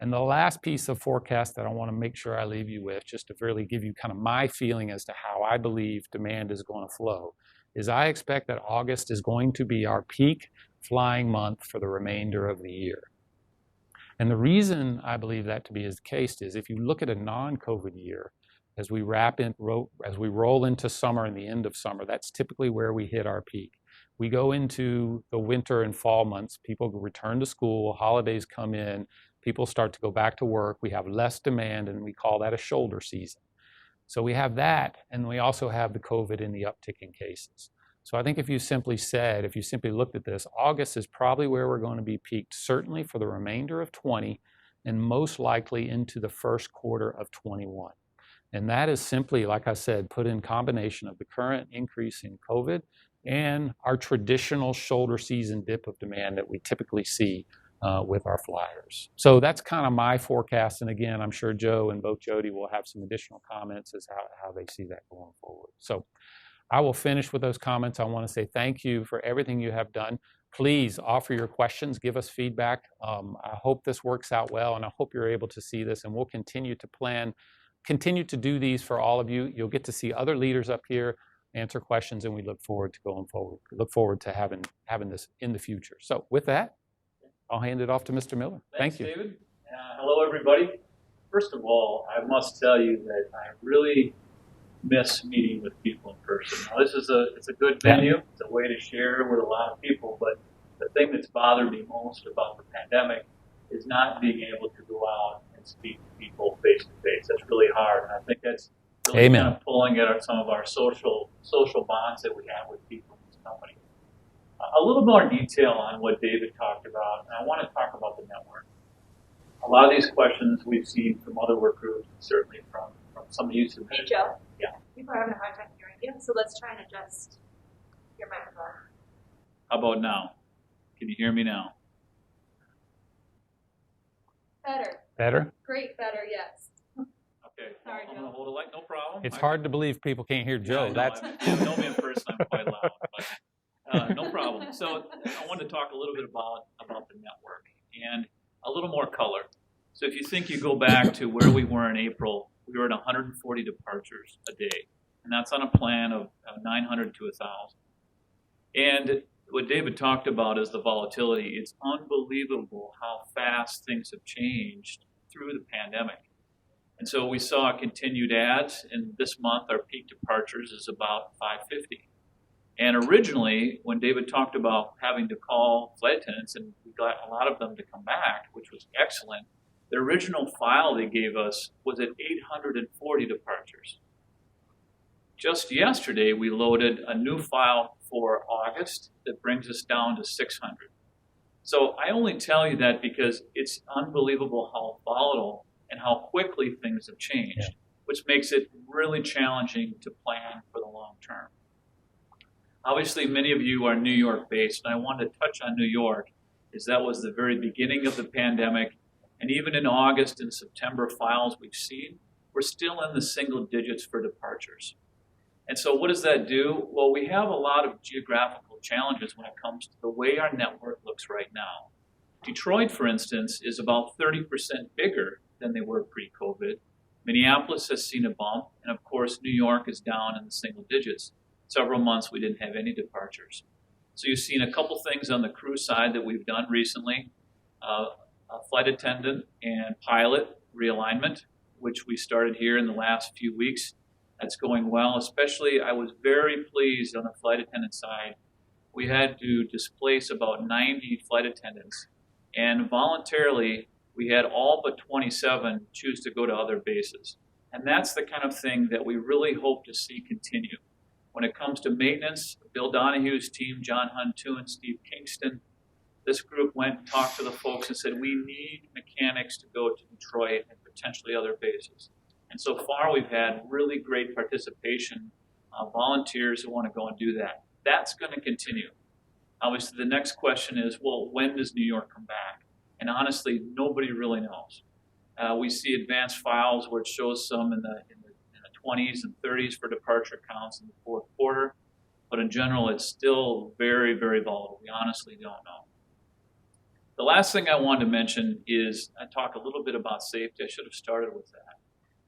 And the last piece of forecast that I want to make sure I leave you with, just to really give you kind of my feeling as to how I believe demand is going to flow, is I expect that August is going to be our peak flying month for the remainder of the year. And the reason I believe that to be the case is if you look at a non-COVID year, as we roll into summer and the end of summer, that's typically where we hit our peak. We go into the winter and fall months, people return to school, holidays come in, people start to go back to work, we have less demand, and we call that a shoulder season. So we have that, and we also have the COVID and the uptick in cases. So I think if you simply looked at this, August is probably where we're going to be peaked, certainly for the remainder of 20, and most likely into the first quarter of 21. And that is simply, like I said, put in combination of the current increase in COVID and our traditional shoulder season dip of demand that we typically see with our flyers. So that's kind of my forecast. And again, I'm sure Joe and both Jody will have some additional comments as how they see that going forward. So I will finish with those comments. I want to say thank you for everything you have done. Please offer your questions, give us feedback. I hope this works out well, and I hope you're able to see this, and we'll continue to do these for all of you. You'll get to see other leaders up here answer questions, and we look forward to going forward. Look forward to having this in the future. So with that, I'll hand it off to Mr. Miller. Thanks, Thank you. David. Hello, everybody. First of all, I must tell you that I really miss meeting with people in person. Now, it's a good venue. It's a way to share with a lot of people, but the thing that's bothered me most about the pandemic is not being able to go out and speak to people face to face. That's really hard, and I think that's really kind of pulling at some of our social bonds that we have with people in this company. A little more detail on what David talked about, and I want to talk about the network. A lot of these questions we've seen from other work groups, and certainly from some of you. Hey, Joe. Yeah. People are having a hard time hearing you, so let's try and adjust your microphone. How about now? Can you hear me now? Better. Great, better, yes. Okay. Sorry, I'm Joe. going to hold a light, no problem. It's hard to believe people can't hear Joe. Yeah, you know me in person, I'm quite loud. But, no problem. So I wanted to talk a little bit about the network and a little more color. So if you think you go back to where we were in April, we were at 140 departures a day. And that's on a plan of 900 to 1,000. And what David talked about is the volatility. It's unbelievable how fast things have changed through the pandemic. And so we saw continued adds, and this month our peak departures is about 550. And originally, when David talked about having to call flight attendants, and we got a lot of them to come back, which was excellent, the original file they gave us was at 840 departures. Just yesterday, we loaded a new file for August that brings us down to 600. So I only tell you that because it's unbelievable how volatile and how quickly things have changed, which makes it really challenging to plan for the long term. Obviously, many of you are New York based, and I wanted to touch on New York, as that was the very beginning of the pandemic. And even in August and September files we've seen, we're still in the single digits for departures. And so what does that do? Well, we have a lot of geographical challenges when it comes to the way our network looks right now. Detroit, for instance, is about 30% bigger than they were pre-COVID. Minneapolis has seen a bump, and of course, New York is down in the single digits. Several months we didn't have any departures. So you've seen a couple things on the crew side that we've done recently. A flight attendant and pilot realignment, which we started here in the last few weeks. That's going well. Especially, I was very pleased on the flight attendant side. We had to displace about 90 flight attendants, and voluntarily, we had all but 27 choose to go to other bases. And that's the kind of thing that we really hope to see continue. When it comes to maintenance, Bill Donahue's team, John Huntoon and Steve Kingston, this group went and talked to the folks and said, we need mechanics to go to Detroit and potentially other bases. And so far, we've had really great participation, volunteers who want to go and do that. That's going to continue. Obviously, the next question is, well, when does New York come back? And honestly, nobody really knows. We see advanced files where it shows some in the 20s and 30s for departure counts in the fourth quarter. But in general, it's still very, very volatile. We honestly don't know. The last thing I wanted to mention is I talk a little bit about safety. I should have started with that.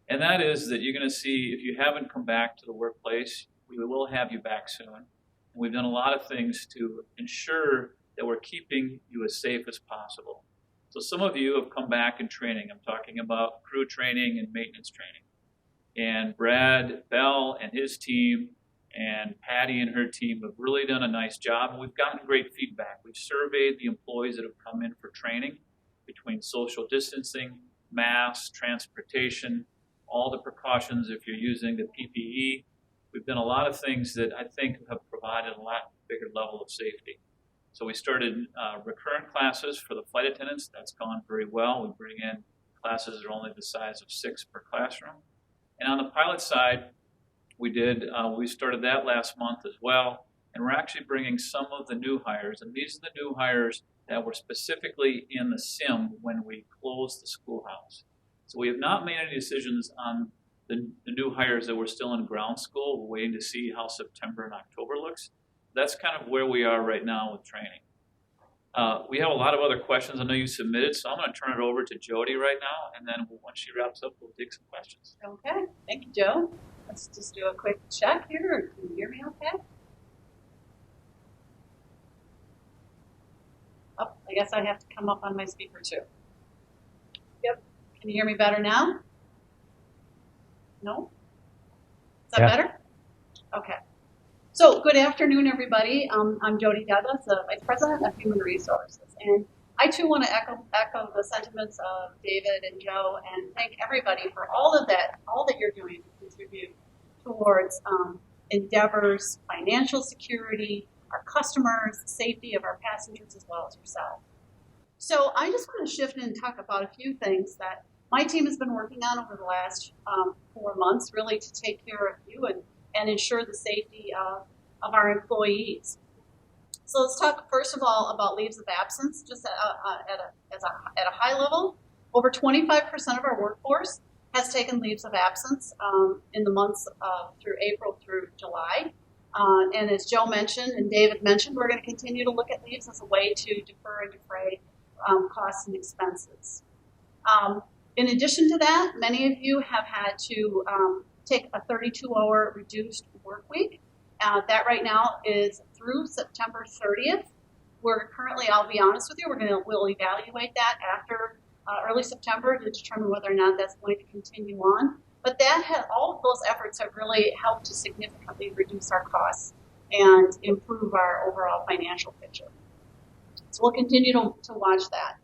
And that is that you're going to see, if you haven't come back to the workplace, we will have you back soon. And we've done a lot of things to ensure that we're keeping you as safe as possible. So some of you have come back in training. I'm talking about crew training and maintenance training. And Brad Bell and his team and Patty and her team have really done a nice job, and we've gotten great feedback. We've surveyed the employees that have come in for training between social distancing, masks, transportation, all the precautions if you're using the PPE. We've done a lot of things that I think have provided a lot bigger level of safety. So we started recurrent classes for the flight attendants. That's gone very well. We bring in classes that are only the size of 6 per classroom. And on the pilot side, we started that last month as well. And we're actually bringing some of the new hires. And these are the new hires that were specifically in the sim when we closed the schoolhouse. So we have not made any decisions on the new hires that were still in ground school. We're waiting to see how September and October looks. That's kind of where we are right now with training. We have a lot of other questions I know you submitted, so I'm going to turn it over to Jody right now, and then once she wraps up, we'll take some questions. Okay, thank you, Joe. Let's just do a quick check here. Can you hear me okay? Oh, I guess I have to come up on my speaker too. Yep. Can you hear me better now? No? Is that better? Okay. So good afternoon, everybody. I'm Jody Douglas, the Vice President of Human Resources. And I too want to echo the sentiments of David and Joe and thank everybody for all that you're doing to contribute towards Endeavor's financial security, our customers, the safety of our passengers, as well as yourself. So I just want to shift and talk about a few things that my team has been working on over the last 4 months, really to take care of you and ensure the safety of our employees. So let's talk first of all about leaves of absence, just at a high level. Over 25% of our workforce has taken leaves of absence in the months through April through July. And as Joe mentioned and David mentioned, we're going to continue to look at leaves as a way to defer and defray costs and expenses. In addition to that, many of you have had to take a 32-hour reduced work week. That right now is through September 30th. We're currently, I'll be honest with you, we'll evaluate that after early September to determine whether or not that's going to continue on. But all of those efforts have really helped to significantly reduce our costs and improve our overall financial picture. So we'll continue to watch that.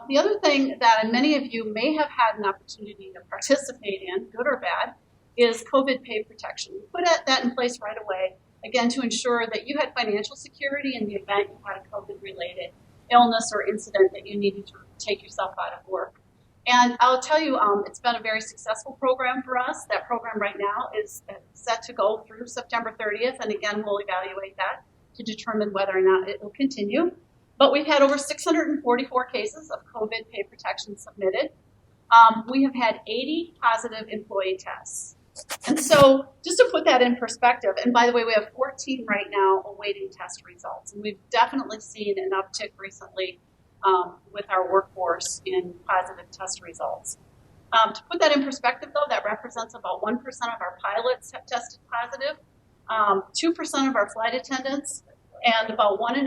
The other thing that many of you may have had an opportunity to participate in, good or bad, is COVID pay protection. We put that in place right away, again, to ensure that you had financial security in the event you had a COVID-related illness or incident that you needed to take yourself out of work. And I'll tell you, it's been a very successful program for us. That program right now is set to go through September 30th, and again, we'll evaluate that to determine whether or not it will continue. But we've had over 644 cases of COVID pay protection submitted. We have had 80 positive employee tests. And so just to put that in perspective, and by the way, we have 14 right now awaiting test results. And we've definitely seen an uptick recently with our workforce in positive test results. To put that in perspective, though, that represents about 1% of our pilots have tested positive, 2% of our flight attendants, and about 1.5%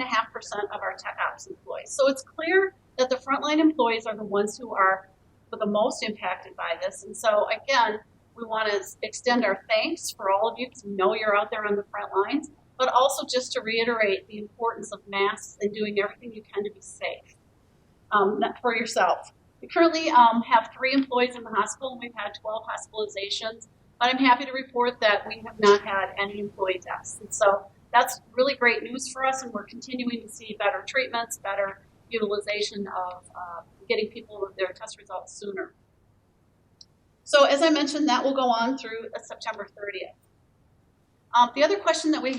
of our tech ops employees. So it's clear that the frontline employees are the ones who are the most impacted by this. And so, again, we want to extend our thanks for all of you because we know you're out there on the front lines, but also just to reiterate the importance of masks and doing everything you can to be safe for yourself. We currently have 3 employees in the hospital, and we've had 12 hospitalizations, but I'm happy to report that we have not had any employee deaths. And so that's really great news for us, and we're continuing to see better treatments, better utilization of getting people their test results sooner. So as I mentioned, that will go on through September 30th. The other question that I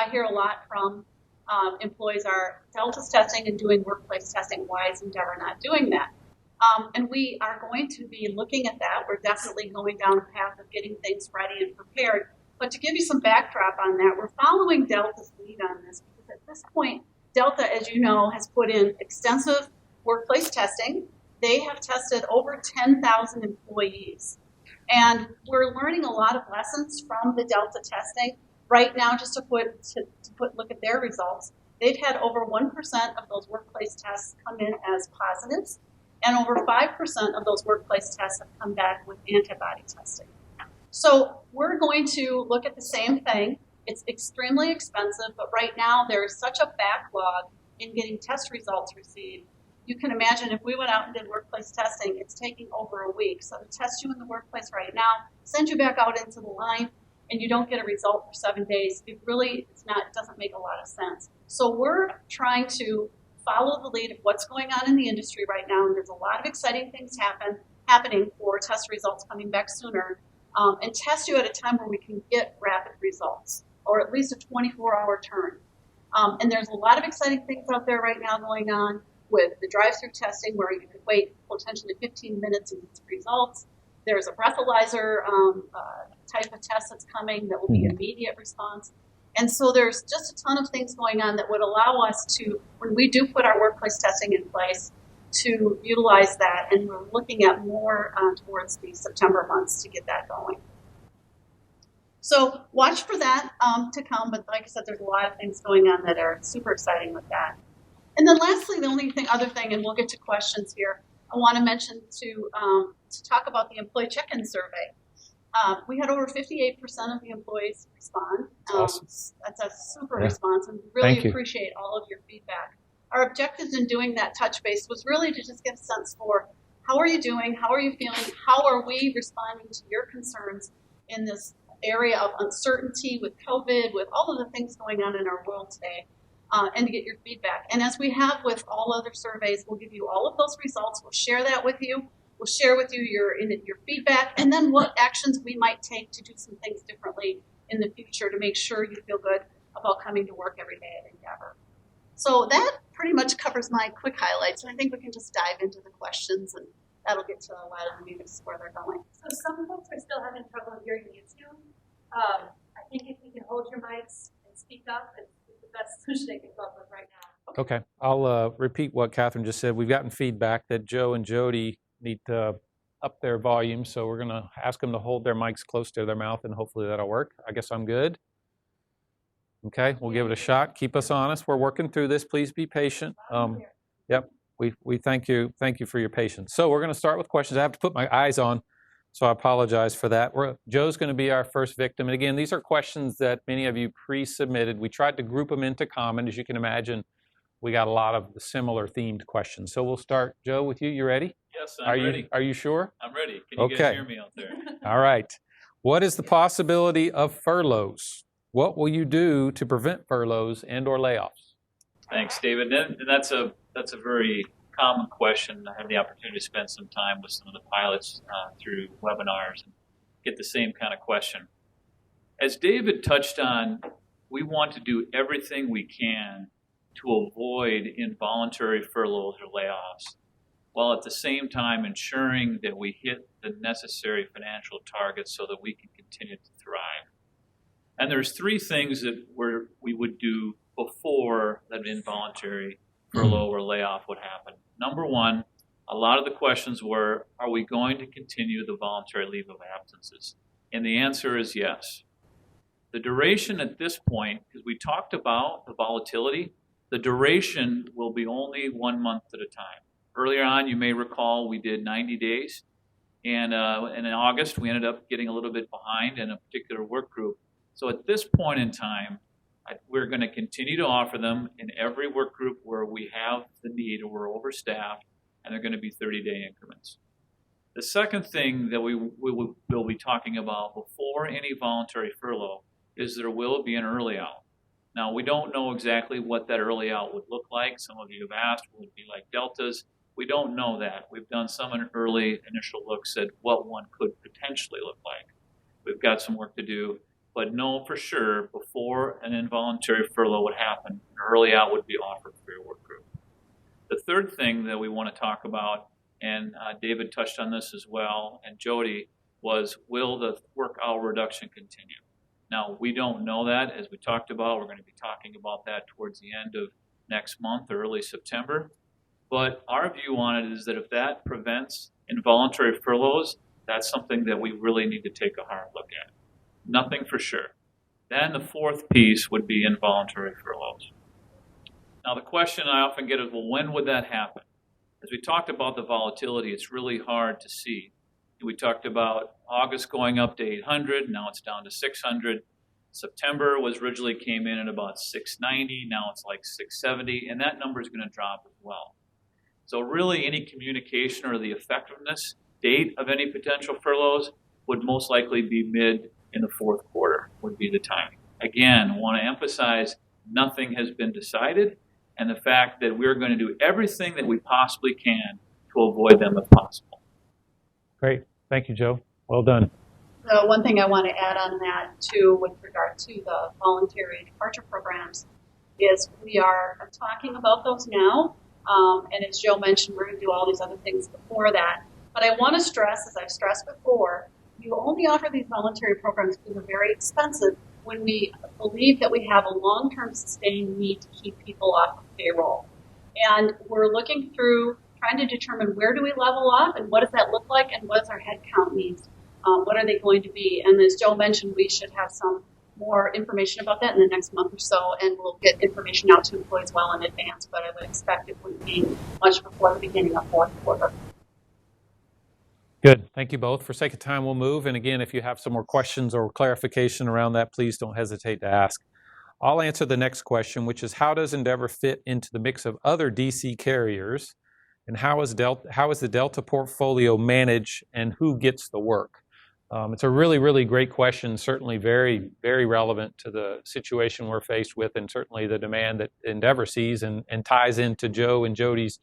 hear a lot from employees are Delta's testing and doing workplace testing. Why is Endeavor not doing that? And we are going to be looking at that. We're definitely going down a path of getting things ready and prepared. But to give you some backdrop on that, we're following Delta's lead on this because at this point, Delta, as you know, has put in extensive workplace testing. They have tested over 10,000 employees. And we're learning a lot of lessons from the Delta testing. Right now, just to look at their results, they've had over 1% of those workplace tests come in as positives, and over 5% of those workplace tests have come back with antibody testing. So we're going to look at the same thing. It's extremely expensive, but right now there is such a backlog in getting test results received. You can imagine if we went out and did workplace testing, it's taking over a week. So to test you in the workplace right now, send you back out into the line, and you don't get a result for 7 days, it doesn't make a lot of sense. So we're trying to follow the lead of what's going on in the industry right now, and there's a lot of exciting things happening for test results coming back sooner, and test you at a time where we can get rapid results, or at least a 24-hour turn. And there's a lot of exciting things out there right now going on with the drive-through testing where you could wait potentially 15 minutes and get results. There's a breathalyzer type of test that's coming that will be immediate response. And so there's just a ton of things going on that would allow us to, when we do put our workplace testing in place, to utilize that. And we're looking at more towards the September months to get that going. So watch for that to come. But like I said, there's a lot of things going on that are super exciting with that. And then lastly, the other thing, and we'll get to questions here, I want to mention to talk about the employee check-in survey. We had over 58% of the employees respond. Awesome. That's a super response, and really Thank you. appreciate all of your feedback. Our objectives in doing that touch base was really to just get a sense for how are you doing, how are you feeling, how are we responding to your concerns in this area of uncertainty with COVID, with all of the things going on in our world today. And to get your feedback. And as we have with all other surveys, we'll give you all of those results. We'll share that with you. We'll share with you your feedback, and then what actions we might take to do some things differently in the future to make sure you feel good about coming to work every day at Endeavor. So that pretty much covers my quick highlights. And I think we can just dive into the questions, and that'll get to a lot of the meetings where they're going. So some folks are still having trouble hearing you too. I think if you can hold your mics and speak up, it's the best solution they can come up with right now. Okay, I'll repeat what Catherine just said. We've gotten feedback that Joe and Jody need to up their volume, so we're going to ask them to hold their mics close to their mouth, and hopefully that'll work. I guess I'm good. Okay, we'll give it a shot. Keep us honest. We're working through this. Please be patient. Yep, we thank you for your patience. So we're going to start with questions. I have to put my eyes on, so I apologize for that. Joe's going to be our first victim. And again, these are questions that many of you pre-submitted. We tried to group them into common. As you can imagine, we got a lot of the similar themed questions. So we'll start, Joe, with you. You ready? Yes, I'm ready. Are you sure? I'm ready. Can you guys hear me out there? All right. What is the possibility of furloughs? What will you do to prevent furloughs and or layoffs? Thanks, David. And that's a very common question. I had the opportunity to spend some time with some of the pilots through webinars and get the same kind of question. As David touched on, we want to do everything we can to avoid involuntary furloughs or layoffs, while at the same time ensuring that we hit the necessary financial targets so that we can continue to thrive. And there's three things that we would do before that involuntary furlough or layoff would happen. Number one, a lot of the questions were, are we going to continue the voluntary leave of absences? And the answer is yes. The duration at this point, because we talked about the volatility, the duration will be only 1 month at a time. Earlier on, you may recall we did 90 days. And in August, we ended up getting a little bit behind in a particular work group. So at this point in time, we're going to continue to offer them in every work group where we have the need or we're overstaffed, and they're going to be 30-day increments. The second thing that we will be talking about before any voluntary furlough is there will be an early out. Now, we don't know exactly what that early out would look like. Some of you have asked, will it be like Delta's? We don't know that. We've done some early initial looks at what one could potentially look like. We've got some work to do, but know for sure before an involuntary furlough would happen, an early out would be offered for your work group. The third thing that we want to talk about, and David touched on this as well, and Jody, was will the work hour reduction continue? Now, we don't know that. As we talked about, we're going to be talking about that towards the end of next month or early September. But our view on it is that if that prevents involuntary furloughs, that's something that we really need to take a hard look at. Nothing for sure. Then the fourth piece would be involuntary furloughs. Now the question I often get is, well, when would that happen? As we talked about the volatility, it's really hard to see. We talked about August going up to 800, now it's down to 600. September was originally came in at about 690, now it's like 670, and that number is going to drop as well. So really any communication or the effectiveness date of any potential furloughs would most likely be mid in the fourth quarter would be the timing. Again, want to emphasize nothing has been decided, and the fact that we're going to do everything that we possibly can to avoid them if possible. Great. Thank you, Joe. Well done. The one thing I want to add on that too, with regard to the voluntary departure programs, is we are talking about those now. And as Joe mentioned, we're going to do all these other things before that. But I want to stress, as I've stressed before, you only offer these voluntary programs because they're very expensive when we believe that we have a long-term sustained need to keep people off of payroll. And we're looking through trying to determine where do we level off and what does that look like and what does our headcount needs. What are they going to be? And as Joe mentioned, we should have some more information about that in the next month or so, and we'll get information out to employees well in advance, but I would expect it wouldn't be much before the beginning of fourth quarter. Good. Thank you both. For sake of time, we'll move. And again, if you have some more questions or clarification around that, please don't hesitate to ask. I'll answer the next question, which is how does Endeavor fit into the mix of other DC carriers, and how is the Delta portfolio managed, and who gets the work? It's a really, really great question, certainly very, very relevant to the situation we're faced with, and certainly the demand that Endeavor sees, and ties into Joe and Jody's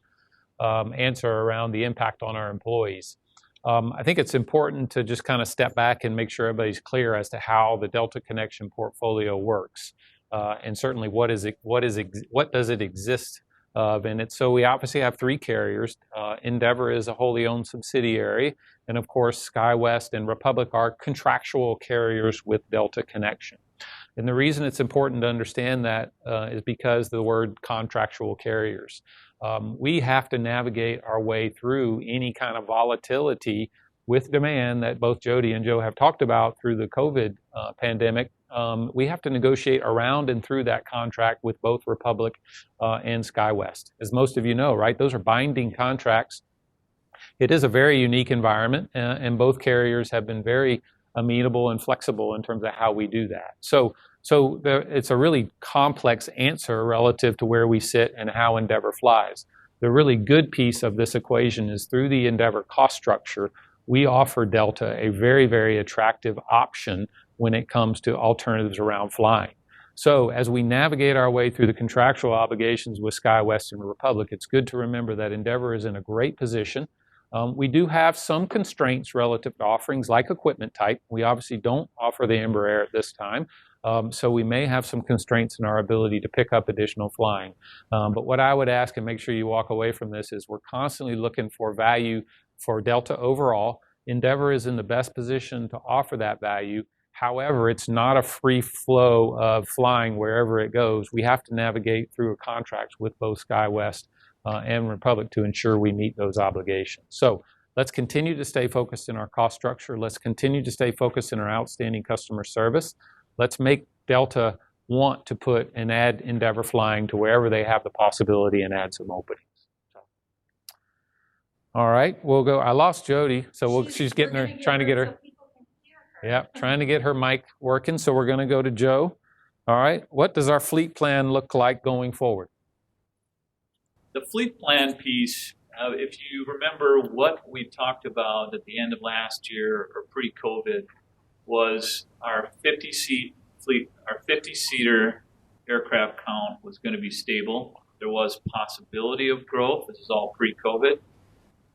answer around the impact on our employees. I think it's important to just kind of step back and make sure everybody's clear as to how the Delta Connection portfolio works, and certainly what does it exist of in it. So we obviously have three carriers. Endeavor is a wholly owned subsidiary, and of course SkyWest and Republic are contractual carriers with Delta Connection. And the reason it's important to understand that is because the word contractual carriers. We have to navigate our way through any kind of volatility with demand that both Jody and Joe have talked about through the COVID pandemic. We have to negotiate around and through that contract with both Republic and SkyWest. As most of you know, right, those are binding contracts. It is a very unique environment, and both carriers have been very amenable and flexible in terms of how we do that. So it's a really complex answer relative to where we sit and how Endeavor flies. The really good piece of this equation is through the Endeavor cost structure, we offer Delta a very, very attractive option when it comes to alternatives around flying. So as we navigate our way through the contractual obligations with SkyWest and Republic, it's good to remember that Endeavor is in a great position. We do have some constraints relative to offerings like equipment type. We obviously don't offer the Embraer at this time, so we may have some constraints in our ability to pick up additional flying. But what I would ask, and make sure you walk away from this, is we're constantly looking for value for Delta overall. Endeavor is in the best position to offer that value. However, it's not a free flow of flying wherever it goes. We have to navigate through a contract with both SkyWest and Republic to ensure we meet those obligations. So let's continue to stay focused in our cost structure. Let's continue to stay focused in our outstanding customer service. Let's make Delta want to put and add Endeavor flying to wherever they have the possibility and add some openings. All right, we'll go. I lost Jody, so she's getting her, trying to get her. Yeah, trying to get her mic working. So we're going to go to Joe. All right, what does our fleet plan look like going forward? The fleet plan piece, if you remember what we talked about at the end of last year or pre-COVID, was our 50-seat fleet, our 50-seater aircraft count was going to be stable. There was possibility of growth. This is all pre-COVID.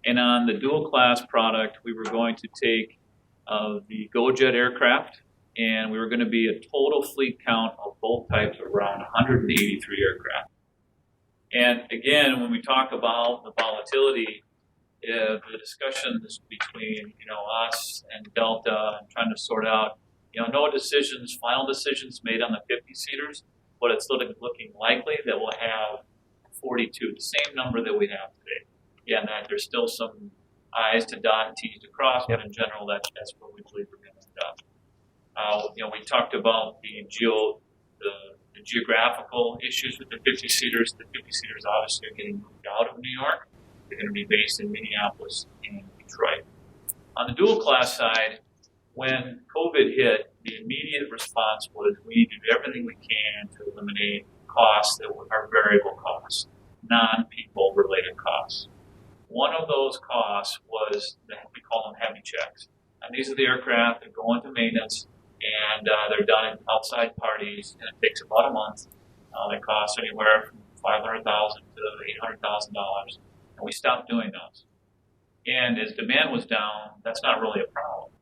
And on the dual-class product, we were going to take the GoJet aircraft, and we were going to be a total fleet count of both types of around 183 aircraft. And again, when we talk about the volatility, the discussions between us and Delta and trying to sort out no decisions, final decisions made on the 50-seaters, but it's looking likely that we'll have 42, the same number that we have today. again, that there's still some I's to dot and T's to cross, but in general, that's what we believe we're going to end up. We talked about the geographical issues with the 50-seaters. The 50-seaters obviously are getting moved out of New York. They're going to be based in Minneapolis and Detroit. On the dual class side, when COVID hit, the immediate response was we need to do everything we can to eliminate costs that are variable costs, non-people related costs. One of those costs was, we call them heavy checks. And these are the aircraft that go into maintenance, and they're done in outside parties, and it takes about a month. They cost anywhere from $500,000 to $800,000, and we stopped doing those. And as demand was down, that's not really a problem.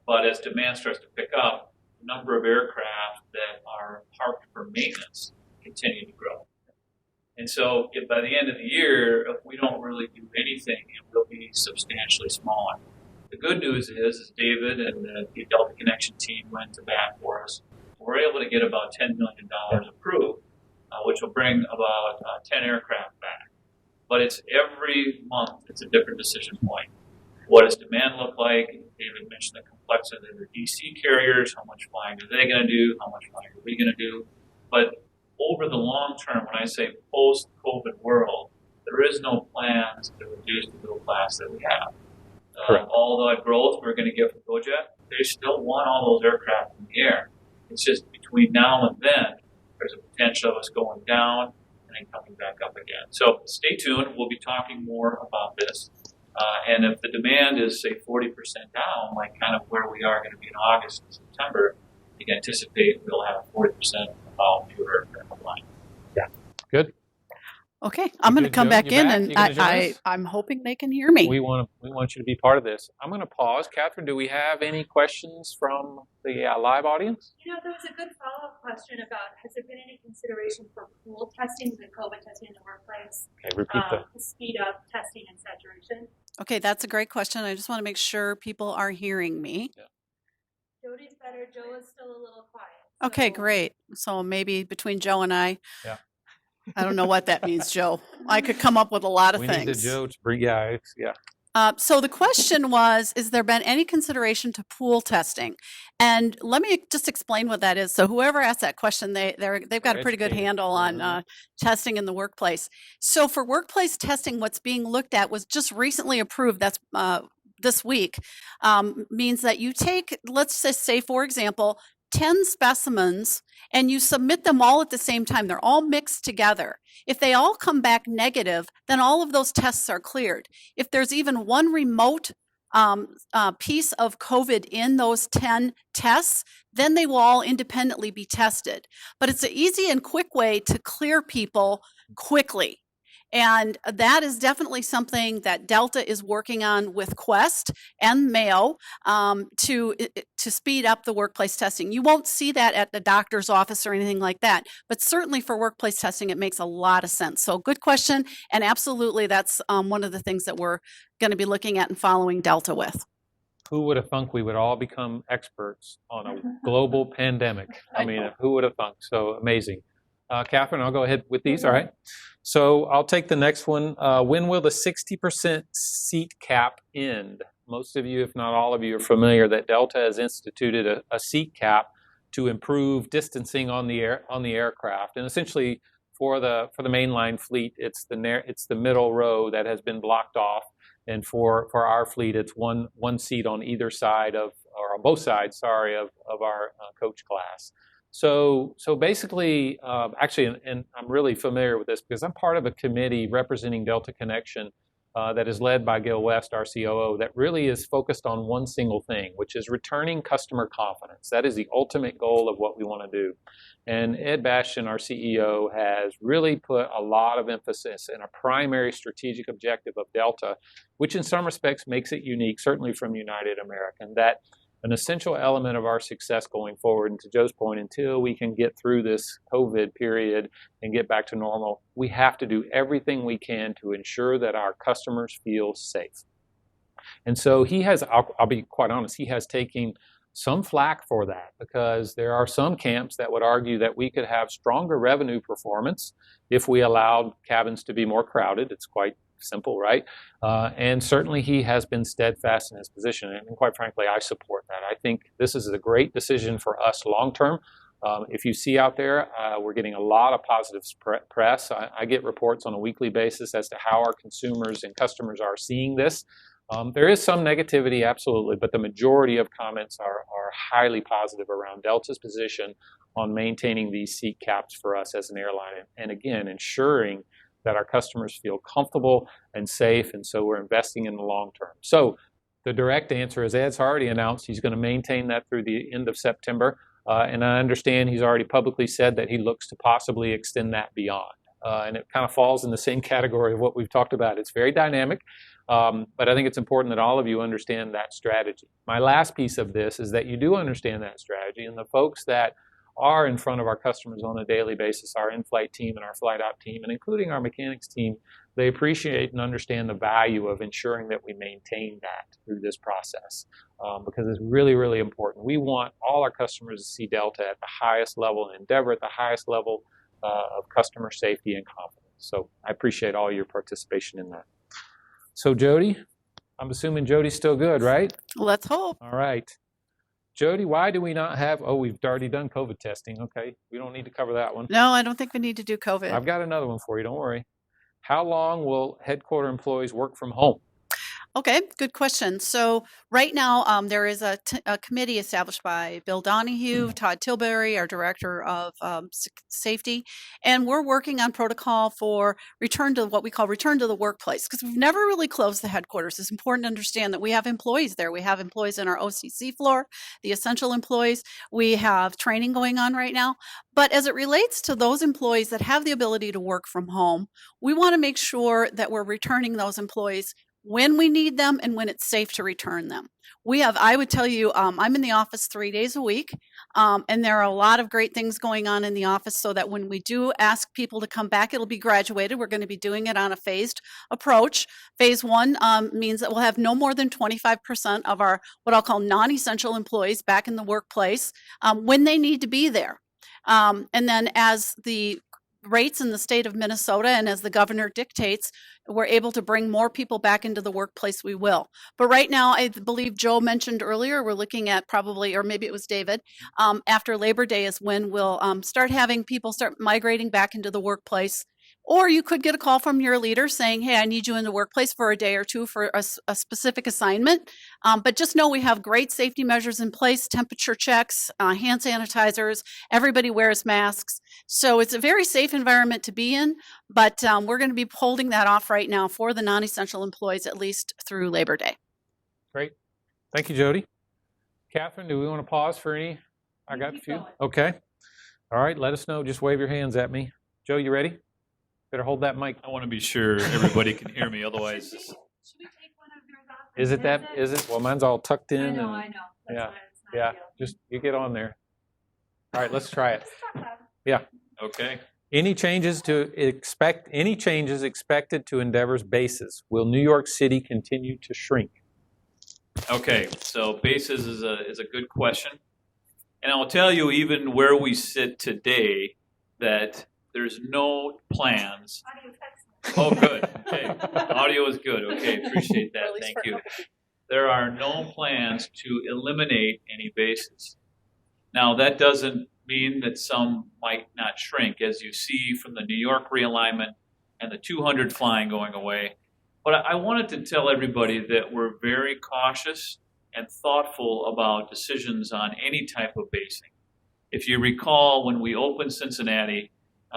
But as demand starts to pick up, the number of aircraft that are parked for maintenance continue to grow. And so by the end of the year, if we don't really do anything, it will be substantially smaller. The good news is David and the Delta Connection team went to bat for us. We're able to get about $10 million approved, which will bring about 10 aircraft back. But it's every month, it's a different decision point. What does demand look like? David mentioned the complexity of the DC carriers. How much flying are they going to do? How much flying are we going to do? But over the long term, when I say post-COVID world, there is no plans to reduce the dual class that we have. All the growth we're going to get from GoJet, they still want all those aircraft in the air. It's just between now and then, there's a potential of us going down and then coming back up again. So stay tuned. We'll be talking more about this. And if the demand is, say, 40% down, like kind of where we are going to be in August and September, you can anticipate we'll have 40% about fewer aircraft flying. Yeah. Good. Okay, I'm going to come back in, and I'm hoping they can hear me. We want you to be part of this. I'm going to pause. Catherine, do we have any questions from the live audience? There was a good follow-up question about, has there been any consideration for pool testing, the COVID testing in the workplace? Okay, repeat that. To speed up testing and saturation? Okay, that's a great question. I just want to make sure people are hearing me. Yeah. Jody's better. Joe is still a little quiet. Okay, great. So maybe between Joe and I. Yeah. I don't know what that means, Joe. I could come up with a lot of we things. Need the Joe to bring yeah. So the question was, is there been any consideration to pool testing? And let me just explain what that is. So whoever asked that question, they've got a pretty good handle on testing in the workplace. So for workplace testing, what's being looked at was just recently approved. That's this week. Means that you take, let's just say, for example, 10 specimens and you submit them all at the same time. They're all mixed together. If they all come back negative, then all of those tests are cleared. If there's even one remote piece of COVID in those 10 tests, then they will all independently be tested. But it's an easy and quick way to clear people quickly. And that is definitely something that Delta is working on with Quest and Mayo to speed up the workplace testing. You won't see that at the doctor's office or anything like that, but certainly for workplace testing, it makes a lot of sense. So good question, and absolutely that's one of the things that we're going to be looking at and following Delta with. Who would have thunk we would all become experts on a global pandemic? I mean, who would have thunk? So amazing. Catherine, I'll go ahead with these, all right? So I'll take the next one. When will the 60% seat cap end? Most of you, if not all of you, are familiar that Delta has instituted a seat cap to improve distancing on the aircraft. And essentially, for the mainline fleet, it's the middle row that has been blocked off. And for our fleet, it's one seat on either side or on both sides, of our coach class. So basically, actually, and I'm really familiar with this because I'm part of a committee representing Delta Connection that is led by Gil West, our COO, that really is focused on one single thing, which is returning customer confidence. That is the ultimate goal of what we want to do. And Ed Bastian, our CEO, has really put a lot of emphasis in a primary strategic objective of Delta, which in some respects makes it unique, certainly from United American, that an essential element of our success going forward, and to Joe's point, until we can get through this COVID period and get back to normal, we have to do everything we can to ensure that our customers feel safe. And so he has, I'll be quite honest, he has taken some flack for that because there are some camps that would argue that we could have stronger revenue performance if we allowed cabins to be more crowded. It's quite Simple, right? And certainly he has been steadfast in his position. And quite frankly, I support that. I think this is a great decision for us long term. If you see out there, we're getting a lot of positive press. I get reports on a weekly basis as to how our consumers and customers are seeing this. There is some negativity, absolutely, but the majority of comments are highly positive around Delta's position on maintaining these seat caps for us as an airline. And again, ensuring that our customers feel comfortable and safe, and so we're investing in the long term. So the direct answer is Ed's already announced he's going to maintain that through the end of September. And I understand he's already publicly said that he looks to possibly extend that beyond. And it kind of falls in the same category of what we've talked about. It's very dynamic, but I think it's important that all of you understand that strategy. My last piece of this is that you do understand that strategy, and the folks that are in front of our customers on a daily basis, our in-flight team and our flight op team, and including our mechanics team, they appreciate and understand the value of ensuring that we maintain that through this process, because it's really, really important. We want all our customers to see Delta at the highest level and Endeavor at the highest level of customer safety and confidence. So I appreciate all your participation in that. So Jody, I'm assuming Jody's still good, right? Let's hope. All right. Jody, why do we not have, we've already done COVID testing. Okay, we don't need to cover that one. No, I don't think we need to do COVID. I've got another one for you, don't worry. How long will headquarter employees work from home? Okay, good question. So right now, there is a committee established by Bill Donahue, Todd Tilbury, our director of safety, and we're working on protocol for return to what we call return to the workplace, because we've never really closed the headquarters. It's important to understand that we have employees there. We have employees in our OCC floor, the essential employees. We have training going on right now. But as it relates to those employees that have the ability to work from home, we want to make sure that we're returning those employees when we need them and when it's safe to return them. I would tell you, I'm in the office 3 days a week, and there are a lot of great things going on in the office so that when we do ask people to come back, it'll be graduated. We're going to be doing it on a phased approach. Phase one means that we'll have no more than 25% of our what I'll call non-essential employees back in the workplace when they need to be there. And then as the rates in the state of Minnesota and as the governor dictates, we're able to bring more people back into the workplace, we will. But right now, I believe Joe mentioned earlier, we're looking at probably, or maybe it was David, after Labor Day is when we'll start having people start migrating back into the workplace. Or you could get a call from your leader saying, hey, I need you in the workplace for a day or two for a specific assignment. But just know we have great safety measures in place, temperature checks, hand sanitizers, everybody wears masks. So it's a very safe environment to be in, but we're going to be holding that off right now for the non-essential employees, at least through Labor Day. Great. Thank you, Jody. Catherine, do we want to pause for any? I got a few. Okay. All right, let us know. Just wave your hands at me. Joe, you ready? Better hold that mic. I want to be sure everybody can hear me, otherwise. Should we take one of yours off? Is it that? Is it? Well, mine's all tucked in. I know. and, That's yeah, why it's not yeah. ideal. Just you get on there. All right, let's try it. Let's talk about it. Yeah. Okay. Any changes expected to Endeavor's bases? Will New York City continue to shrink? Okay, so bases is a good question. And I'll tell you, even where we sit today, that there's no plans. Audio's excellent. Oh, good. Okay. Audio is good. Okay, appreciate that. Release Thank for you. There are no plans to eliminate any bases. Now, that doesn't mean that some might not shrink, as you see from the New York realignment and the 200 flying going away. But I wanted to tell everybody that we're very cautious and thoughtful about decisions on any type of basing. If you recall, when we opened Cincinnati,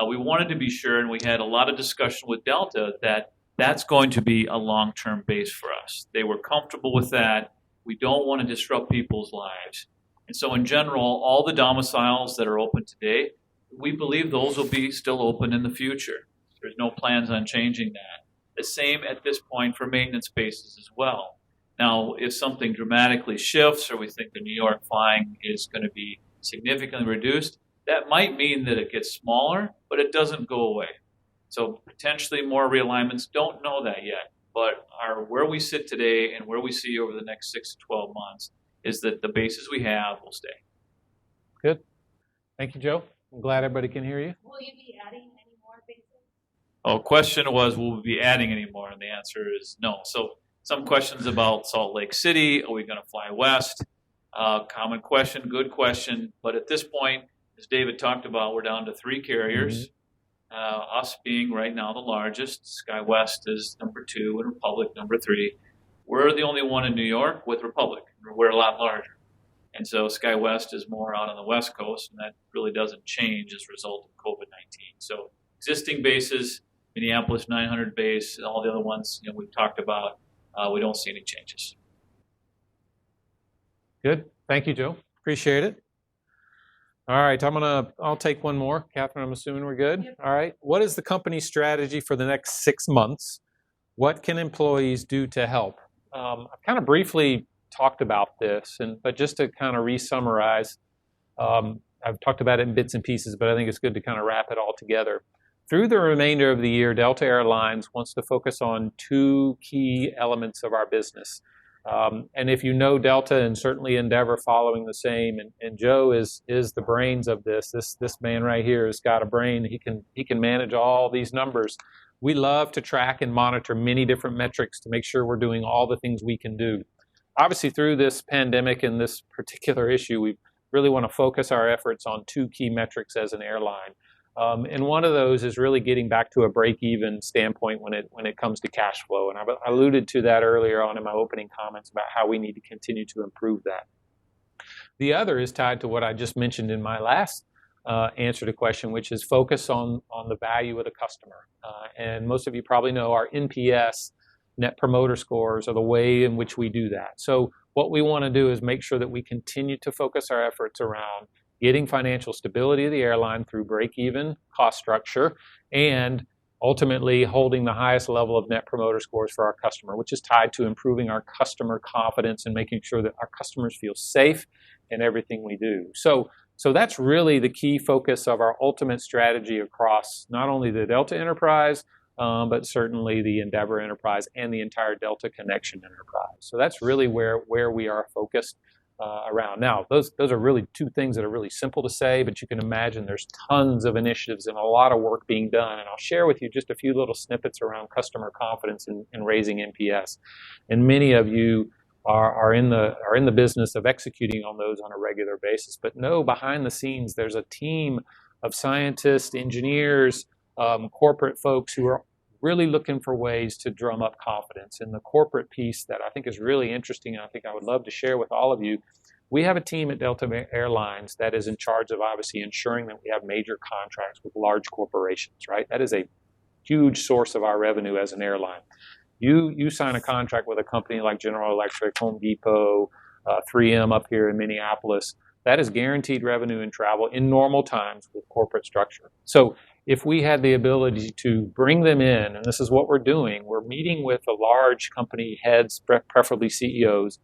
we wanted to be sure, and we had a lot of discussion with Delta, that that's going to be a long-term base for us. They were comfortable with that. We don't want to disrupt people's lives. And so in general, all the domiciles that are open today, we believe those will be still open in the future. There's no plans on changing that. The same at this point for maintenance bases as well. Now, if something dramatically shifts or we think the New York flying is going to be significantly reduced, that might mean that it gets smaller, but it doesn't go away. So potentially more realignments, don't know that yet. But where we sit today and where we see over the next 6 to 12 months is that the bases we have will stay. Good. Thank you, Joe. I'm glad everybody can hear you. Will you be adding any more bases? Oh, question was, will we be adding any more? And the answer is no. So some questions about Salt Lake City. Are we going to fly west? Common question, good question. But at this point, as David talked about, we're down to 3 carriers. Us being right now the largest. SkyWest is number 2 and Republic number 3. We're the only one in New York with Republic. We're a lot larger. And so SkyWest is more out on the West Coast, and that really doesn't change as a result of COVID-19. So existing bases, Minneapolis 900 base, and all the other ones we've talked about, we don't see any changes. Good. Thank you, Joe. Appreciate it. All right, I'll take one more. Catherine, I'm assuming we're good. Yep. All right. What is the company's strategy for the next 6 months? What can employees do to help? I've kind of briefly talked about this, but just to kind of re-summarize, I've talked about it in bits and pieces, but I think it's good to kind of wrap it all together. Through the remainder of the year, Delta Airlines wants to focus on 2 key elements of our business. And if you know Delta and certainly Endeavor following the same, and Joe is the brains of this. This man right here has got a brain. He can manage all these numbers. We love to track and monitor many different metrics to make sure we're doing all the things we can do. Obviously, through this pandemic and this particular issue, we really want to focus our efforts on 2 key metrics as an airline. And one of those is really getting back to a break-even standpoint when it comes to cash flow. And I alluded to that earlier on in my opening comments about how we need to continue to improve that. The other is tied to what I just mentioned in my last answer to question, which is focus on the value of the customer. And most of you probably know our NPS, Net Promoter Scores, are the way in which we do that. So what we want to do is make sure that we continue to focus our efforts around getting financial stability of the airline through break-even cost structure, and ultimately holding the highest level of Net Promoter Scores for our customer, which is tied to improving our customer confidence and making sure that our customers feel safe in everything we do. So that's really the key focus of our ultimate strategy across not only the Delta enterprise, but certainly the Endeavor enterprise and the entire Delta Connection enterprise. So that's really where we are focused around. Now, those are really 2 things that are really simple to say, but you can imagine there's tons of initiatives and a lot of work being done. And I'll share with you just a few little snippets around customer confidence and raising NPS. And many of you are in the business of executing on those on a regular basis. But no, behind the scenes, there's a team of scientists, engineers, corporate folks who are really looking for ways to drum up confidence. And the corporate piece that I think is really interesting, and I think I would love to share with all of you, we have a team at Delta Airlines that is in charge of obviously ensuring that we have major contracts with large corporations, right? That is a huge source of our revenue as an airline. You sign a contract with a company like General Electric, Home Depot, 3M up here in Minneapolis. That is guaranteed revenue and travel in normal times with corporate structure. So if we had the ability to bring them in, and this is what we're doing, we're meeting with the large company heads, preferably CEOs.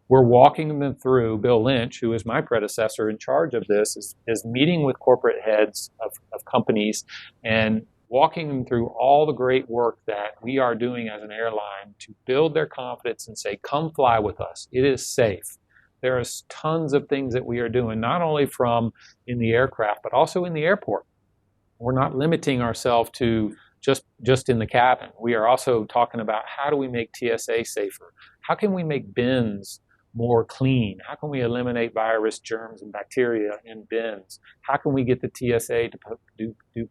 We're walking them through. Bill Lynch, who is my predecessor in charge of this, is meeting with corporate heads of companies and walking them through all the great work that we are doing as an airline to build their confidence and say, come fly with us. It is safe. There is tons of things that we are doing, not only from in the aircraft, but also in the airport. We're not limiting ourselves to just in the cabin. We are also talking about how do we make TSA safer? How can we make bins more clean? How can we eliminate virus, germs, and bacteria in bins? How can we get the TSA to do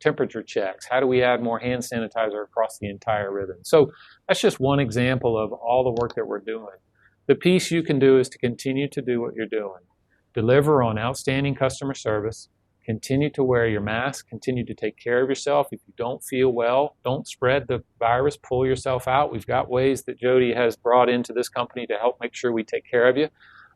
temperature checks? How do we add more hand sanitizer across the entire ribbon? So that's just one example of all the work that we're doing. The piece you can do is to continue to do what you're doing. Deliver on outstanding customer service. Continue to wear your mask. Continue to take care of yourself. If you don't feel well, don't spread the virus. Pull yourself out. We've got ways that Jody has brought into this company to help make sure we take care of you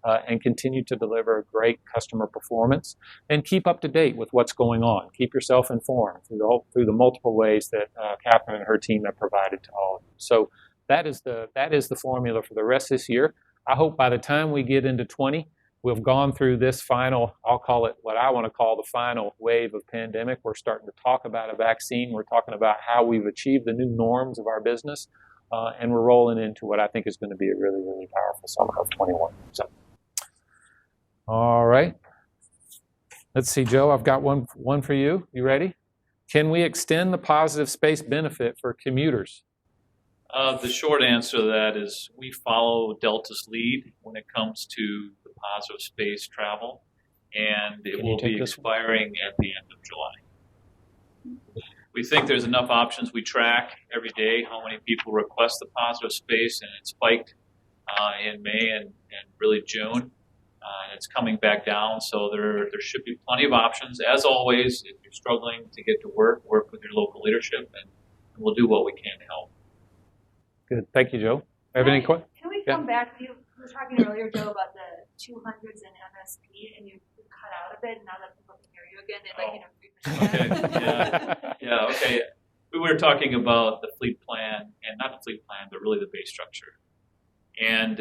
and continue to deliver great customer performance. And keep up to date with what's going on. Keep yourself informed through the multiple ways that Catherine and her team have provided to all of you. So that is the formula for the rest of this year. I hope by the time we get into 20, we've gone through this final, I'll call it what I want to call the final wave of pandemic. We're starting to talk about a vaccine. We're talking about how we've achieved the new norms of our business. And we're rolling into what I think is going to be a really, really powerful summer of 21. So, all right. Let's see, Joe, I've got one for you. You ready? Can we extend the positive space benefit for commuters? The short answer to that is we follow Delta's lead when it comes to the positive space travel, and it Can you will take be this one? expiring at the end of July. We think there's enough options. We track every day how many people request the positive space, and it spiked in May and really June. And it's coming back down, so there should be plenty of options. As always, if you're struggling to get to work with your local leadership, and we'll do what we can to help. Good. Thank you, Joe. Have any questions? Can we Yeah. come back? You were talking earlier, Joe, about the 200s and MSP, and you cut out a bit. Now that people can hear you again, they'd like you to Okay. Yeah. Okay. We were talking about the fleet plan, and not the fleet plan, but really the base structure. And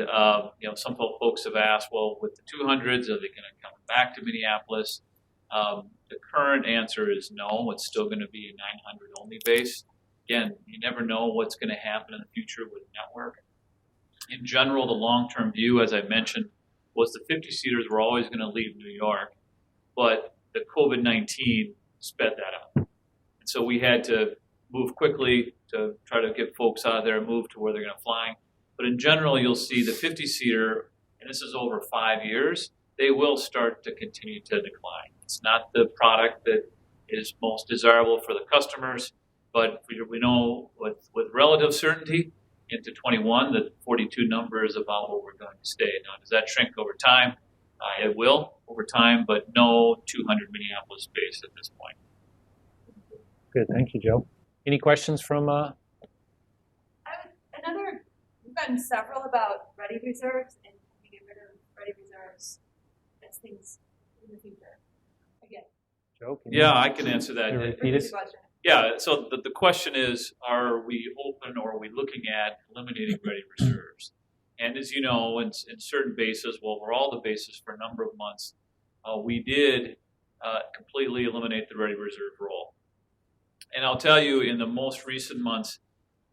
some folks have asked, well, with the 200s, are they going to come back to Minneapolis? The current answer is no. It's still going to be a 900 only base. Again, you never know what's going to happen in the future with the network. In general, the long-term view, as I mentioned, was the 50-seaters were always going to leave New York, but the COVID-19 sped that up. And so we had to move quickly to try to get folks out of there and move to where they're going to fly. But in general, you'll see the 50-seater, and this is over 5 years, they will start to continue to decline. It's not the product that is most desirable for the customers, but we know with relative certainty into 21, the 42 number is about where we're going to stay. Now, does that shrink over time? It will over time, but no 200 Minneapolis space at this point. Good. Thank you, Joe. Any questions from? We've gotten several about ready reserves, and we get rid of ready reserves as things in the future. Again, Joe? Yeah, I can answer that. Can you repeat it? question. Yeah, so the question is, are we open or are we looking at eliminating ready reserves? And as you know, in certain bases, well, we're all the bases for a number of months, we did completely eliminate the ready reserve role. And I'll tell you, in the most recent months,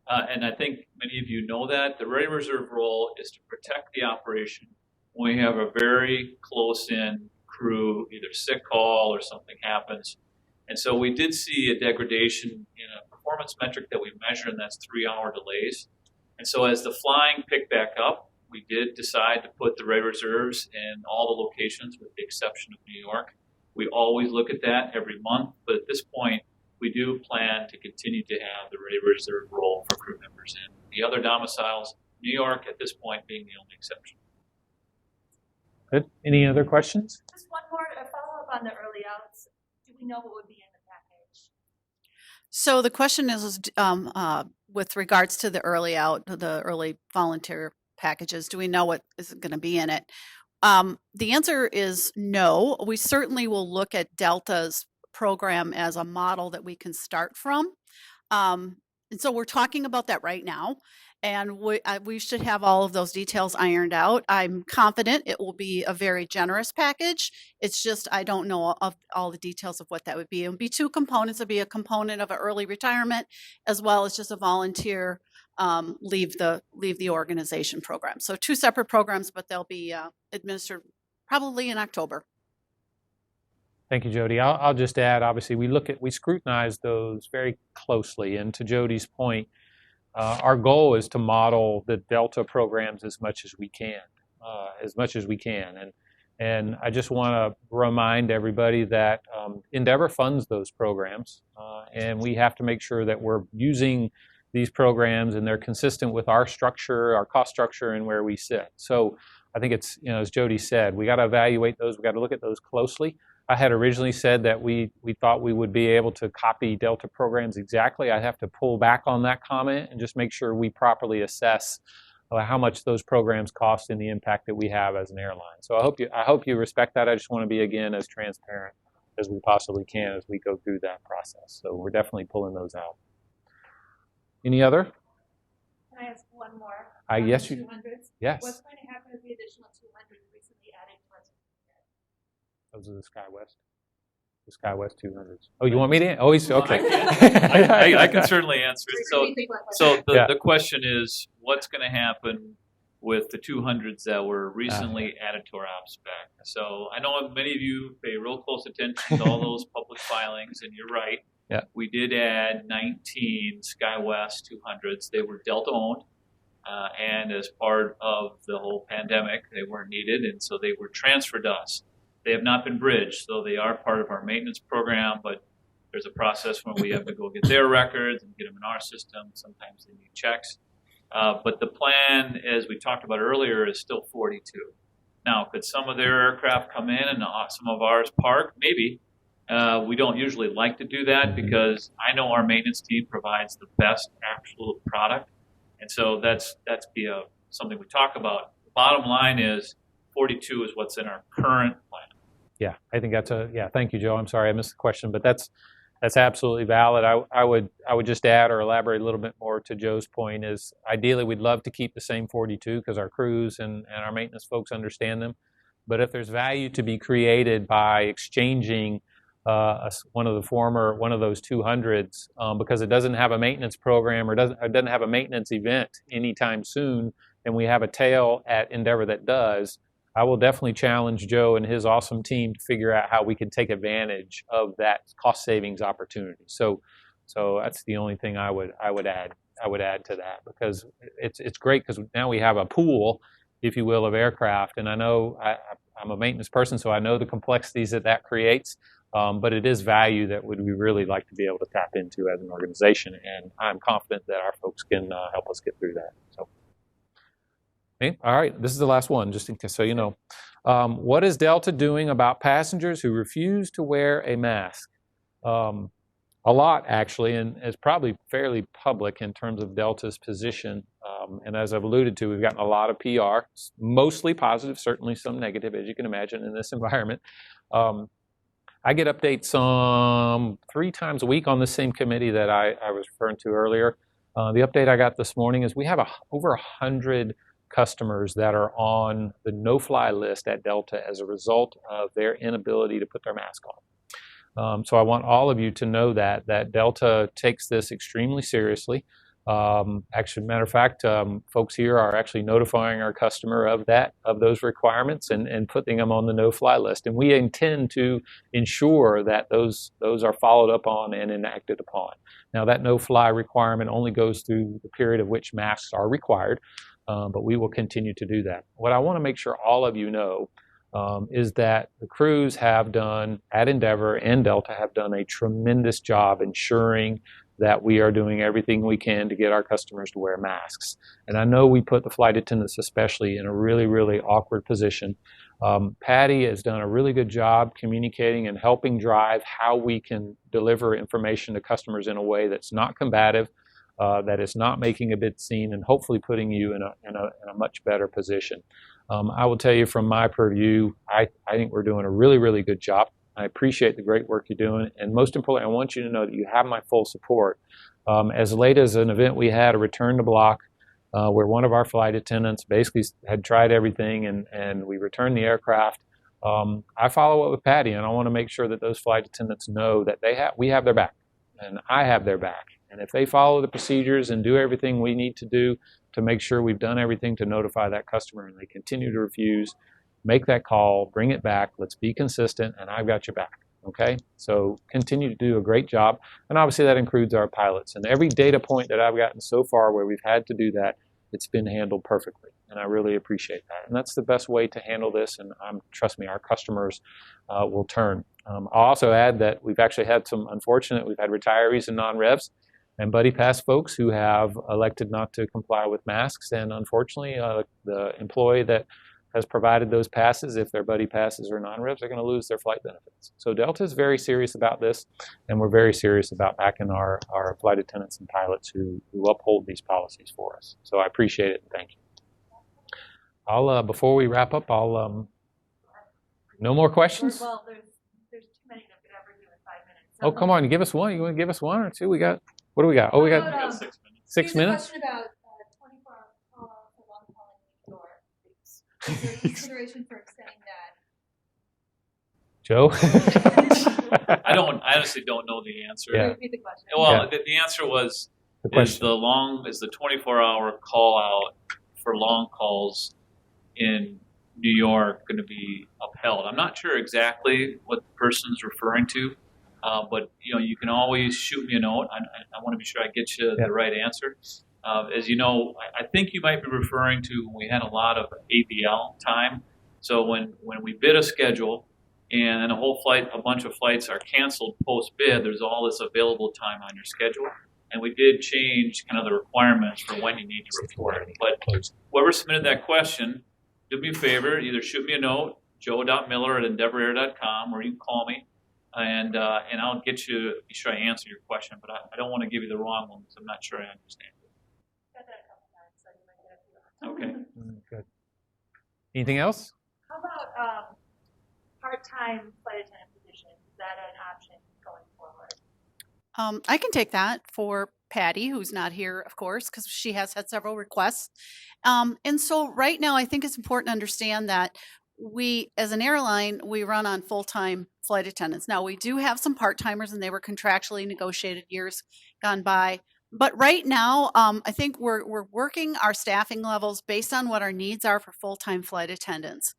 and I think many of you know that, the ready reserve role is to protect the operation when we have a very close-in crew, either sick call or something happens. And so we did see a degradation in a performance metric that we measure, and that's 3-hour delays. And so as the flying picked back up, we did decide to put the ready reserves in all the locations with the exception of New York. We always look at that every month, but at this point, we do plan to continue to have the ready reserve role for crew members in the other domiciles, New York at this point being the only exception. Good. Any other questions? Just one more, a follow-up on the early outs. Do we know what would be in the package? So the question is with regards to the early out, the early volunteer packages, do we know what is going to be in it? The answer is no. We certainly will look at Delta's program as a model that we can start from. And so we're talking about that right now. And we should have all of those details ironed out. I'm confident it will be a very generous package. It's just I don't know of all the details of what that would be. It would be two components. It would be a component of an early retirement as well as just a volunteer leave the organization program. So two separate programs, but they'll be administered probably in October. Thank you, Jody. I'll just add, obviously, we scrutinize those very closely. And to Jody's point, our goal is to model the Delta programs as much as we can. And I just want to remind everybody that Endeavor funds those programs, and we have to make sure that we're using these programs and they're consistent with our structure, our cost structure, and where we sit. So I think it's, as Jody said, we got to evaluate those. We got to look at those closely. I had originally said that we thought we would be able to copy Delta programs exactly. I have to pull back on that comment and just make sure we properly assess how much those programs cost and the impact that we have as an airline. So I hope you respect that. I just want to be, again, as transparent as we possibly can as we go through that process. So we're definitely pulling those out. Any other? Can I ask one more? Yes, you. 200s. Yes. What's going to happen with the additional 200 recently added to us? Those are the SkyWest. The SkyWest 200s. Oh, you want me to? Oh, okay. I can certainly answer it. So the question is, what's going to happen with the 200s that were recently added to our ops spec? So I know many of you pay real close attention to all those public filings, and you're right. Yeah. We did add 19 SkyWest 200s. They were Delta owned. And as part of the whole pandemic, they weren't needed, and so they were transferred to us. They have not been bridged, so they are part of our maintenance program, but there's a process when we have to go get their records and get them in our system. Sometimes they need checks. But the plan, as we talked about earlier, is still 42. Now, could some of their aircraft come in and some of ours park? Maybe. We don't usually like to do that because I know our maintenance team provides the best actual product. And so that's something we talk about. The bottom line is 42 is what's in our current plan. Yeah, I think thank you, Joe. I'm sorry I missed the question, but that's absolutely valid. I would just add or elaborate a little bit more to Joe's point is ideally we'd love to keep the same 42 because our crews and our maintenance folks understand them. But if there's value to be created by exchanging one of those 200s because it doesn't have a maintenance program or doesn't have a maintenance event anytime soon, and we have a tail at Endeavor that does, I will definitely challenge Joe and his awesome team to figure out how we can take advantage of that cost savings opportunity. So that's the only thing I would add to that, because it's great because now we have a pool, if you will, of aircraft, and I know I'm a maintenance person, so I know the complexities that creates. But it is value that we really like to be able to tap into as an organization, and I'm confident that our folks can help us get through that. So, okay. All right, this is the last one, just in case, so you know. What is Delta doing about passengers who refuse to wear a mask? A lot, actually, and it's probably fairly public in terms of Delta's position. And as I've alluded to, we've gotten a lot of PR, mostly positive, certainly some negative, as you can imagine, in this environment. I get updates 3 times a week on the same committee that I was referring to earlier. The update I got this morning is we have over 100 customers that are on the no-fly list at Delta as a result of their inability to put their mask on. So I want all of you to know that Delta takes this extremely seriously. Actually, matter of fact, folks here are actually notifying our customer of those requirements and putting them on the no-fly list. And we intend to ensure that those are followed up on and enacted upon. Now, that no-fly requirement only goes through the period of which masks are required, but we will continue to do that. What I want to make sure all of you know is that the crews have done, at Endeavor and Delta, have done a tremendous job ensuring that we are doing everything we can to get our customers to wear masks. And I know we put the flight attendants especially in a really, really awkward position. Patty has done a really good job communicating and helping drive how we can deliver information to customers in a way that's not combative, that is not making a big scene, and hopefully putting you in a much better position. I will tell you from my purview, I think we're doing a really, really good job. I appreciate the great work you're doing, and most importantly, I want you to know that you have my full support. As late as an event we had, a return to block, where one of our flight attendants basically had tried everything and we returned the aircraft. I follow up with Patty, and I want to make sure that those flight attendants know that we have their back, and I have their back. And if they follow the procedures and do everything we need to do to make sure we've done everything to notify that customer and they continue to refuse, make that call, bring it back, let's be consistent, and I've got your back, okay? So continue to do a great job, and obviously that includes our pilots. And every data point that I've gotten so far where we've had to do that, it's been handled perfectly, and I really appreciate that. And that's the best way to handle this, and trust me, our customers will turn. I'll also add that we've actually had we've had retirees and non-revs and buddy pass folks who have elected not to comply with masks, and unfortunately the employee that has provided those passes, if they're buddy passes or non-revs, are going to lose their flight benefits. So Delta is very serious about this, and we're very serious about backing our flight attendants and pilots who uphold these policies for us. So I appreciate it, and thank you. Before we wrap up, no more questions? Well, there's too many that could ever do in 5 minutes. Oh, come on, give us one. You want to give us one or two? What do we got? Oh, we got We got 6 minutes. 6 minutes? Here's a question about 24-hour call for long haul in New York. Is there consideration for extending that? Joe? I honestly don't know the answer. Yeah. Repeat the question. Well, the answer was, is the 24-hour call out for long calls in New York going to be upheld? I'm not sure exactly what the person's referring to. But you can always shoot me a note. I want to be sure I get you the right answer. As you know, I think you might be referring to when we had a lot of ABL time. So when we bid a schedule and a bunch of flights are canceled post-bid, there's all this available time on your schedule. And we did change kind of the requirements for when you need to report. But whoever submitted that question, do me a favor, either shoot me a note, joe.miller@endeavorair.com, or you can call me, and I'll be sure I answer your question. But I don't want to give you the wrong one because I'm not sure I understand it. Got that a couple times, so you might get a few. Okay. Good. Anything else? How about part-time flight attendant position? Is that an option going forward? I can take that for Patty, who's not here, of course, because she has had several requests. And so right now, I think it's important to understand that we, as an airline, we run on full-time flight attendants. Now, we do have some part-timers, and they were contractually negotiated years gone by. But right now, I think we're working our staffing levels based on what our needs are for full-time flight attendants.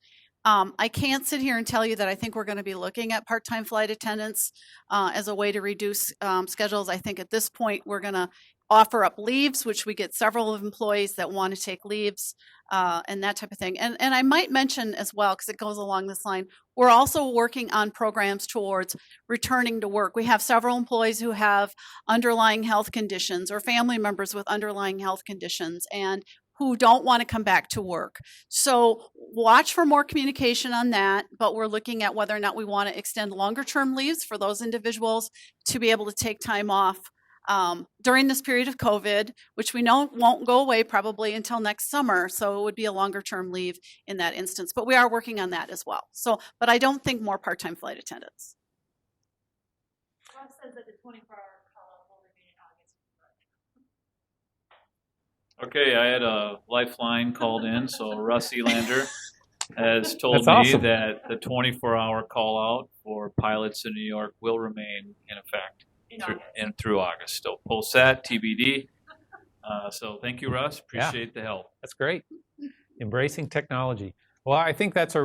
I can't sit here and tell you that I think we're going to be looking at part-time flight attendants as a way to reduce schedules. I think at this point we're going to offer up leaves, which we get several of employees that want to take leaves and that type of thing. And I might mention as well, because it goes along this line, we're also working on programs towards returning to work. We have several employees who have underlying health conditions or family members with underlying health conditions and who don't want to come back to work. So watch for more communication on that, but we're looking at whether or not we want to extend longer term leaves for those individuals to be able to take time off during this period of COVID, which we know won't go away probably until next summer. So it would be a longer term leave in that instance, but we are working on that as well. So, but I don't think more part-time flight attendants. Rob says that the 24-hour call-out will remain in August. Okay, I had a lifeline called in, so Russ Elander has told That's me awesome. that the 24-hour call-out for pilots in New York will remain in effect through August. So post that, TBD. So thank you, Russ. Appreciate the help. That's great. Embracing technology. Well, I think that's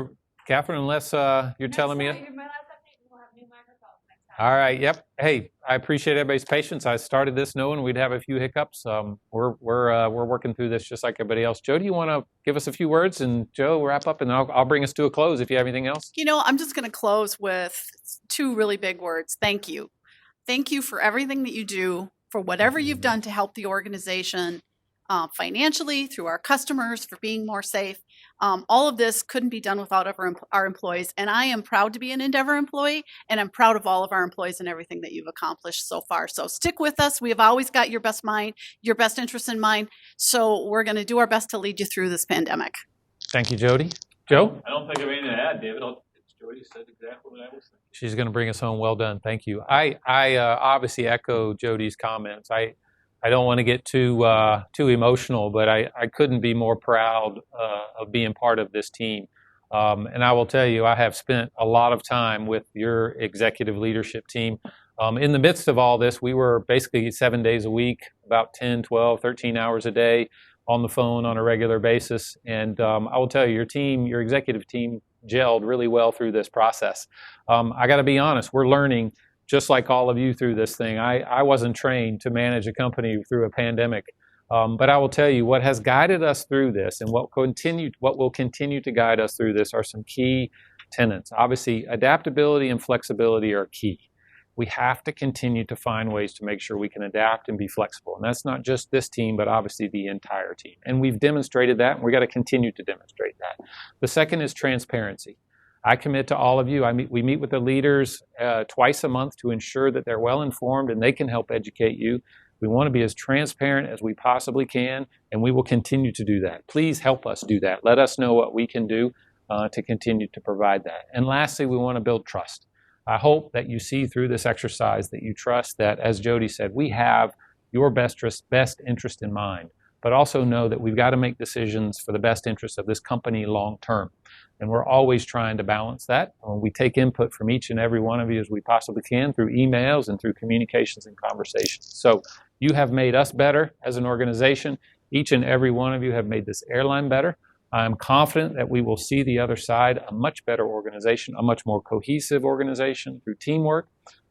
Catherine, unless you're telling me. My last update, we'll have new microphones next time. All right. Yep. Hey, I appreciate everybody's patience. I started this knowing we'd have a few hiccups. We're working through this just like everybody else. Joe, do you want to give us a few words, and Joe, wrap up, and I'll bring us to a close if you have anything else. You know, I'm just going to close with two really big words. Thank you. Thank you for everything that you do, for whatever you've done to help the organization financially, through our customers, for being more safe. All of this couldn't be done without our employees. And I am proud to be an Endeavor employee, and I'm proud of all of our employees and everything that you've accomplished so far. So stick with us. We have always got your best interest in mind. So we're going to do our best to lead you through this pandemic. Thank you, Jody. Joe? I don't think I have anything to add, David. Jody said exactly what I was thinking. She's going to bring us home. Well done. Thank you. I obviously echo Jody's comments. I don't want to get too emotional, but I couldn't be more proud of being part of this team. And I will tell you, I have spent a lot of time with your executive leadership team. In the midst of all this, we were basically 7 days a week, about 10, 12, 13 hours a day on the phone on a regular basis. And I will tell you, your executive team gelled really well through this process. I got to be honest, we're learning just like all of you through this thing. I wasn't trained to manage a company through a pandemic. But I will tell you, what has guided us through this and what will continue to guide us through this are some key tenets. Obviously, adaptability and flexibility are key. We have to continue to find ways to make sure we can adapt and be flexible. And that's not just this team, but obviously the entire team. And we've demonstrated that, and we've got to continue to demonstrate that. The second is transparency. I commit to all of you. We meet with the leaders twice a month to ensure that they're well informed and they can help educate you. We want to be as transparent as we possibly can, and we will continue to do that. Please help us do that. Let us know what we can do to continue to provide that. And lastly, we want to build trust. I hope that you see through this exercise that you trust that, as Jody said, we have your best interest in mind, but also know that we've got to make decisions for the best interest of this company long term. And we're always trying to balance that. We take input from each and every one of you as we possibly can through emails and through communications and conversations. So you have made us better as an organization. Each and every one of you have made this airline better. I'm confident that we will see the other side, a much better organization, a much more cohesive organization through teamwork,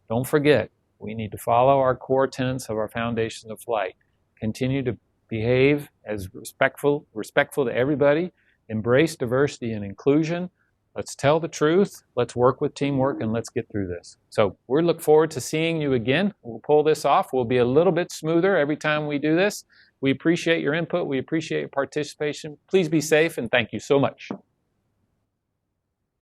don't forget, we need to follow our core tenets of our foundations of flight. Continue to behave as respectful to everybody, embrace diversity and inclusion. Let's tell the truth, let's work with teamwork, and let's get through this. So we look forward to seeing you again. We'll pull this off. We'll be a little bit smoother every time we do this. We appreciate your input. We appreciate your participation. Please be safe, and thank you so much.